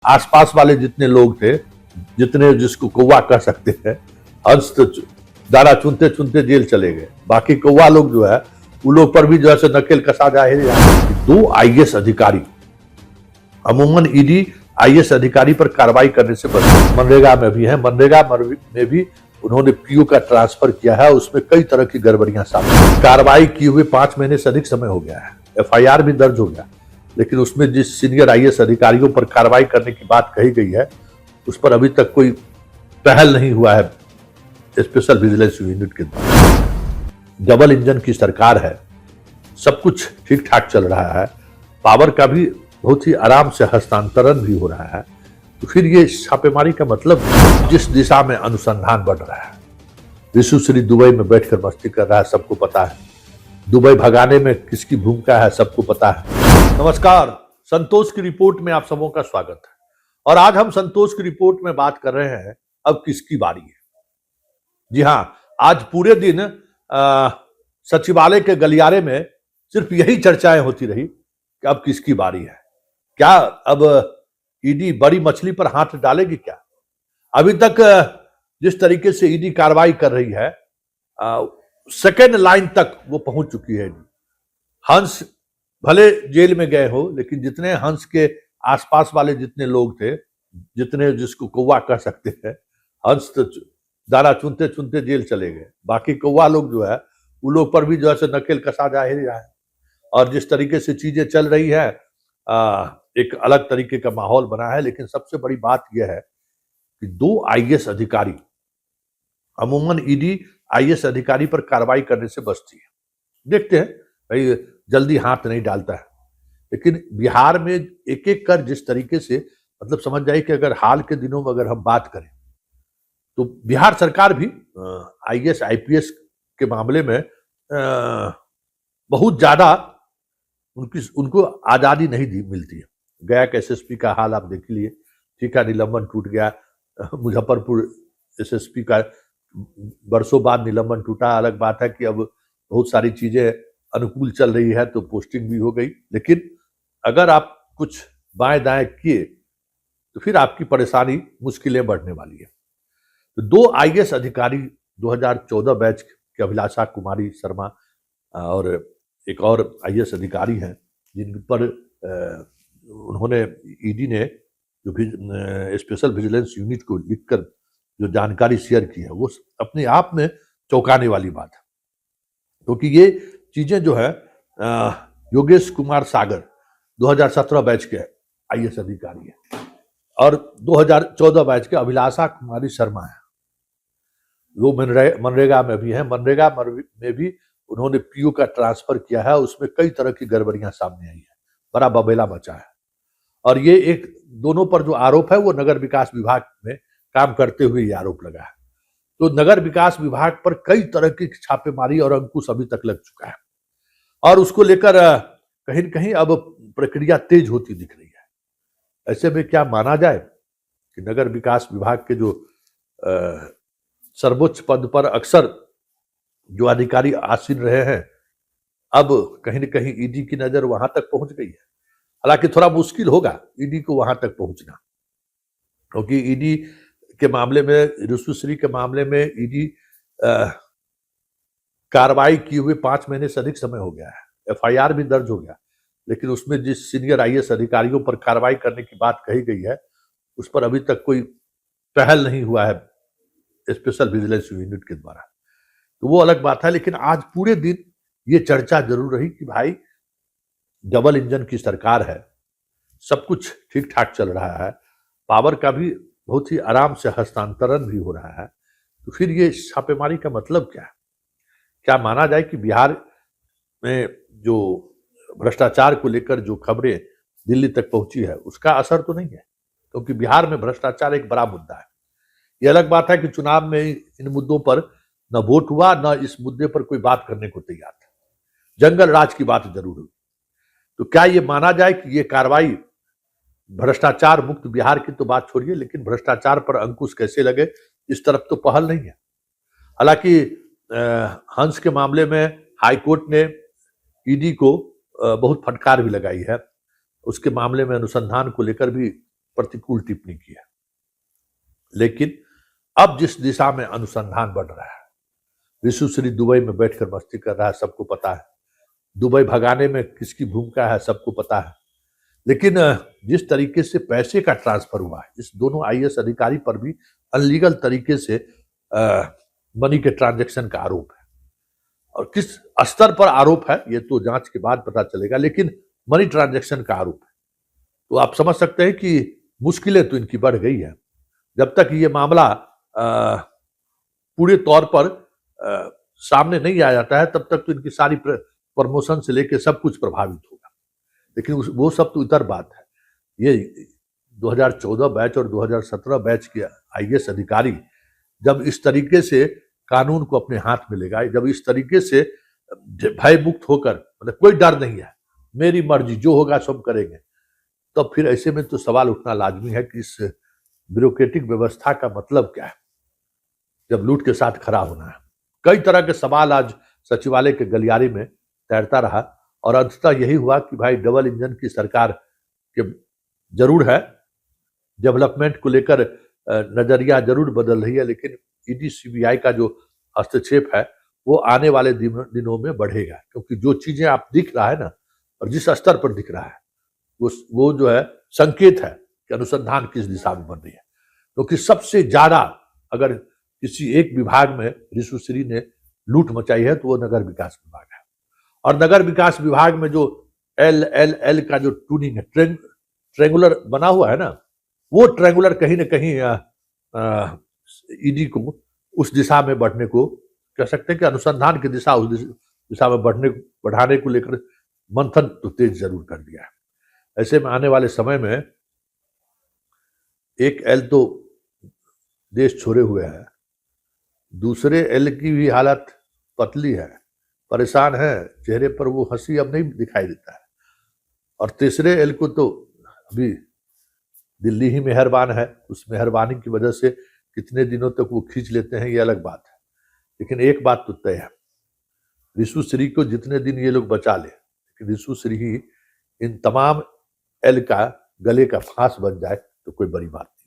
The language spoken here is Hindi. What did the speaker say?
आसपास वाले जितने लोग थे, जितने जिसको कौवा कह सकते हैं, हंस तो दाना चुनते चुनते जेल चले गए। बाकी कौवा लोग जो है उन लोग पर भी जो है नकेल कसा जाए। दो आईएएस अधिकारी, अमूमन ईडी आईएएस अधिकारी पर कार्रवाई करने से बचे। मनरेगा में भी है, मनरेगा में भी उन्होंने पीओ का ट्रांसफर किया है, उसमें कई तरह की गड़बड़ियां सामने। कार्रवाई किए हुए 5 महीने से अधिक समय हो गया है, एफआईआर भी दर्ज हो गया, लेकिन उसमें जिस सीनियर आईएएस अधिकारियों पर कार्रवाई करने की बात कही गई है उस पर अभी तक कोई पहल नहीं हुआ है स्पेशल विजिलेंस यूनिट के द्वारा। डबल इंजन की सरकार है, सब कुछ ठीक ठाक चल रहा है, पावर का भी बहुत ही आराम से हस्तांतरण भी हो रहा है, तो फिर ये छापेमारी का मतलब जिस दिशा में अनुसंधान बढ़ रहा है। विश्वश्री दुबई में बैठकर मस्ती कर रहा है, सबको पता है। दुबई भगाने में किसकी भूमिका है सबको पता है। नमस्कार, संतोष की रिपोर्ट में आप सबों का स्वागत है। और आज हम संतोष की रिपोर्ट में बात कर रहे हैं अब किसकी बारी है। जी हां, आज पूरे दिन सचिवालय के गलियारे में सिर्फ यही चर्चाएं होती रही कि अब किसकी बारी है। क्या अब ईडी बड़ी मछली पर हाथ डालेगी क्या? अभी तक जिस तरीके से ईडी कार्रवाई कर रही है, सेकेंड लाइन तक वो पहुंच चुकी है। हंस भले जेल में गए हो, लेकिन जितने हंस के आसपास वाले जितने लोग थे, जितने जिसको कौवा कह सकते हैं, हंस तो दाना चुनते चुनते जेल चले गए। बाकी कौवा लोग जो है उन लोग पर भी जो है नकेल कसा जा ही रहा है। और जिस तरीके से चीजें चल रही है, एक अलग तरीके का माहौल बना है। लेकिन सबसे बड़ी बात यह है कि 2 आईएएस अधिकारी, अमूमन ईडी आईएएस अधिकारी पर कार्रवाई करने से बचती है। देखते हैं, भाई जल्दी हाथ नहीं डालता है, लेकिन बिहार में एक एक कर जिस तरीके से, मतलब समझ जाइए कि अगर हाल के दिनों में अगर हम बात करें तो बिहार सरकार भी आईएएस आईपीएस के मामले में बहुत ज्यादा उनको आजादी नहीं मिलती है। गया के एसएसपी का हाल आप देख लिए, ठीक है, निलंबन टूट गया। मुजफ्फरपुर एसएसपी का बरसों बाद निलंबन टूटा। अलग बात है कि अब बहुत सारी चीजें अनुकूल चल रही है तो पोस्टिंग भी हो गई, लेकिन अगर आप कुछ बाएं दाएं किए तो फिर आपकी परेशानी, मुश्किलें बढ़ने वाली है। तो 2 आईएएस अधिकारी 2014 बैच के अभिलाषा कुमारी शर्मा और एक और आईएएस अधिकारी हैं, जिन पर उन्होंने ईडी ने जो भी स्पेशल विजिलेंस यूनिट को लिखकर जो जानकारी शेयर की है, वो अपने आप में चौंकाने वाली बात है। क्योंकि ये चीजें जो है, योगेश कुमार सागर 2017 बैच के आईएएस अधिकारी है और 2014 बैच के अभिलाषा कुमारी शर्मा है, वो मनरेगा में भी है। मनरेगा में भी उन्होंने पीओ का ट्रांसफर किया है, उसमें कई तरह की गड़बड़ियां सामने आई है, बड़ा बबेला मचा है। और ये एक दोनों पर जो आरोप है वो नगर विकास विभाग में काम करते हुए ये आरोप लगा है। तो नगर विकास विभाग पर कई तरह की छापेमारी और अंकुश अभी तक लग चुका है और उसको लेकर कहीं न कहीं अब प्रक्रिया तेज होती दिख रही है। ऐसे में क्या माना जाए कि नगर विकास विभाग के जो सर्वोच्च पद पर अक्सर जो अधिकारी आसीन रहे हैं, अब कहीं न कहीं ईडी की नजर वहां तक पहुंच गई है। हालांकि थोड़ा मुश्किल होगा ईडी को वहां तक पहुंचना, क्योंकि ईडी के मामले में, विश्वश्री के मामले में ईडी कार्रवाई किए हुए 5 महीने से अधिक समय हो गया है, एफआईआर भी दर्ज हो गया, लेकिन उसमें जिस सीनियर आईएएस अधिकारियों पर कार्रवाई करने की बात कही गई है उस पर अभी तक कोई पहल नहीं हुआ है स्पेशल विजिलेंस यूनिट के द्वारा। तो वो अलग बात है। लेकिन आज पूरे दिन ये चर्चा जरूर रही कि भाई डबल इंजन की सरकार है, सब कुछ ठीक ठाक चल रहा है, पावर का भी बहुत ही आराम से हस्तांतरण भी हो रहा है, तो फिर ये छापेमारी का मतलब क्या है? क्या माना जाए कि बिहार में जो भ्रष्टाचार को लेकर जो खबरें दिल्ली तक पहुंची है उसका असर तो नहीं है, क्योंकि बिहार में भ्रष्टाचार एक बड़ा मुद्दा है। ये अलग बात है कि चुनाव में इन मुद्दों पर न वोट हुआ, न इस मुद्दे पर कोई बात करने को तैयार था। जंगल राज की बात जरूर हुई। तो क्या ये माना जाए कि ये कार्रवाई भ्रष्टाचार मुक्त बिहार की तो बात छोड़िए, लेकिन भ्रष्टाचार पर अंकुश कैसे लगे इस तरफ तो पहल नहीं है। हालांकि हंस के मामले में हाईकोर्ट ने ईडी को बहुत फटकार भी लगाई है, उसके मामले में अनुसंधान को लेकर भी प्रतिकूल टिप्पणी की है। लेकिन अब जिस दिशा में अनुसंधान बढ़ रहा है, ऋषु श्री दुबई में बैठकर मस्ती कर रहा है, सबको पता है। दुबई भगाने में किसकी भूमिका है, सबको पता है। लेकिन जिस तरीके से पैसे का ट्रांसफर हुआ है, इस दोनों आईएएस अधिकारी पर भी अनलीगल तरीके से मनी के ट्रांजैक्शन का आरोप है। और किस स्तर पर आरोप है ये तो जांच के बाद पता चलेगा, लेकिन मनी ट्रांजैक्शन का आरोप है। तो आप समझ सकते हैं कि मुश्किलें तो इनकी बढ़ गई है। जब तक ये मामला पूरे तौर पर सामने नहीं आ जाता है, तब तक तो इनकी सारी प्रमोशन से लेकर सब कुछ प्रभावित होगा। लेकिन वो सब तो इतर बात है। ये 2014 बैच और 2017 बैच के आईएएस अधिकारी जब इस तरीके से कानून को अपने हाथ में लेगा, जब इस तरीके से भय मुक्त होकर, मतलब कोई डर नहीं है, मेरी मर्जी जो होगा सब करेंगे, तो फिर ऐसे में तो सवाल उठना लाजमी है कि इस ब्यूरोक्रेटिक व्यवस्था का मतलब क्या है जब लूट के साथ खड़ा होना है। कई तरह के सवाल आज सचिवालय के गलियारे में तैरता रहा और अंततः यही हुआ कि भाई डबल इंजन की सरकार के जरूर है, डेवलपमेंट को लेकर नजरिया जरूर बदल रही है, लेकिन ईडी सीबीआई का जो हस्तक्षेप है वो आने वाले दिनों में बढ़ेगा, क्योंकि जो चीजें आप दिख रहा है ना, और जिस स्तर पर दिख रहा है वो जो है संकेत है कि अनुसंधान किस दिशा में बन रही है। क्योंकि सबसे ज्यादा अगर किसी एक विभाग में ऋषु श्री ने लूट मचाई है तो वो नगर विकास विभाग है। और नगर विकास विभाग में जो एल का जो टूनिंग है, ट्रेंगुलर बना हुआ है ना, वो ट्रेंगुलर कहीं ना कहीं ईडी को उस दिशा में बढ़ने को कह सकते हैं कि अनुसंधान की दिशा उस दिशा में बढ़ाने को लेकर मंथन तो तेज जरूर कर दिया है। ऐसे में आने वाले समय में एक एल तो देश छोड़े हुए है, दूसरे एल की भी हालत पतली है, परेशान है, चेहरे पर वो हंसी अब नहीं दिखाई देता है। और तीसरे एल को तो अभी दिल्ली ही मेहरबान है, उस मेहरबानी की वजह से कितने दिनों तक वो खींच लेते हैं ये अलग बात है। लेकिन एक बात तो तय है, ऋषु श्री को जितने दिन ये लोग बचा ले, लेकिन ऋषु श्री ही इन तमाम एल का गले का फांस बन जाए तो कोई बड़ी बात नहीं।